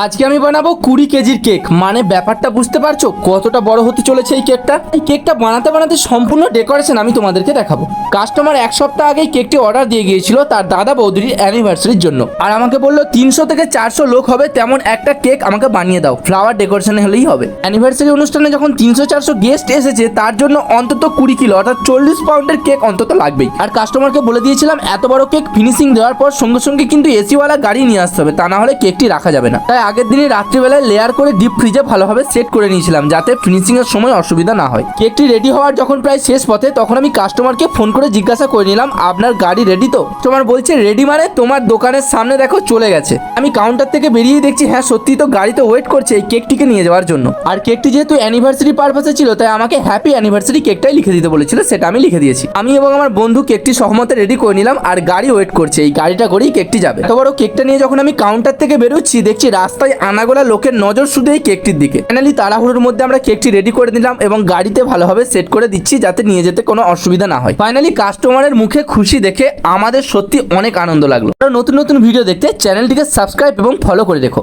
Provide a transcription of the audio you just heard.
আজকে আমি বানাবো 20 কেজির কেক। মানে ব্যাপারটা বুঝতে পারছো কতটা বড় হতে চলেছে এই কেকটা। এই কেকটা বানাতে বানাতে সম্পূর্ণ ডেকোরেশন আমি তোমাদেরকে দেখাবো। কাস্টমার এক সপ্তাহ আগেই কেকটি অর্ডার দিয়ে গিয়েছিল তার দাদা বৌদির অ্যানিভার্সারির জন্য, আর আমাকে বললো 300 থেকে 400 লোক হবে তেমন একটা কেক আমাকে বানিয়ে দাও, ফ্লাওয়ার ডেকোরেশন হলেই হবে। অ্যানিভার্সারি অনুষ্ঠানে যখন 300-400 গেস্ট এসেছে তার জন্য অন্তত 20 কিলো অর্থাৎ 40 পাউন্ডের কেক অন্তত লাগবেই। আর কাস্টমারকে বলে দিয়েছিলাম এত বড় কেক ফিনিশিং দেওয়ার পর সঙ্গে সঙ্গে কিন্তু এসিওয়ালা গাড়ি নিয়ে আসতে হবে, তা না হলে কেকটি রাখা যাবে না। তাই আগের দিনই রাত্রিবেলায় লেয়ার করে ডিপ ফ্রিজে ভালোভাবে সেট করে নিয়েছিলাম যাতে ফিনিশিং এর সময় অসুবিধা না হয়। কেকটি রেডি হওয়ার যখন প্রায় শেষ পথে তখন আমি কাস্টমারকে ফোন করে জিজ্ঞাসা করে নিলাম আপনার গাড়ি রেডি তো। তোমার বলছে রেডি মানে তোমার দোকানের সামনে দেখো চলে গেছে। আমি কাউন্টার থেকে বেরিয়ে দেখছি হ্যাঁ সত্যি তো গাড়ি তো ওয়েট করছে এই কেকটিকে নিয়ে যাওয়ার জন্য। আর কেকটি যেহেতু অ্যানিভার্সারি পারপাসে ছিল তাই আমাকে হ্যাপি অ্যানিভার্সারি কেকটাই লিখে দিতে বলেছিল, সেটা আমি লিখে দিয়েছি। আমি এবং আমার বন্ধু কেকটি সহমতে রেডি করে নিলাম আর গাড়ি ওয়েট করছে, এই গাড়িটা করেই কেকটি যাবে। তো বড় কেকটা নিয়ে যখন আমি কাউন্টার থেকে বেরোচ্ছি দেখছি রাস্তায় আনাগোলা লোকের নজর শুধু এই কেকটির দিকে। ফাইনালি তাড়াহুড়োর মধ্যে আমরা কেকটি রেডি করে দিলাম এবং গাড়িতে ভালোভাবে সেট করে দিচ্ছি যাতে নিয়ে যেতে কোনো অসুবিধা না হয়। ফাইনালি কাস্টমারের মুখে খুশি দেখে আমাদের সত্যি অনেক আনন্দ লাগলো। আরো নতুন নতুন ভিডিও দেখতে চ্যানেলটিকে সাবস্ক্রাইব এবং ফলো করে রেখো।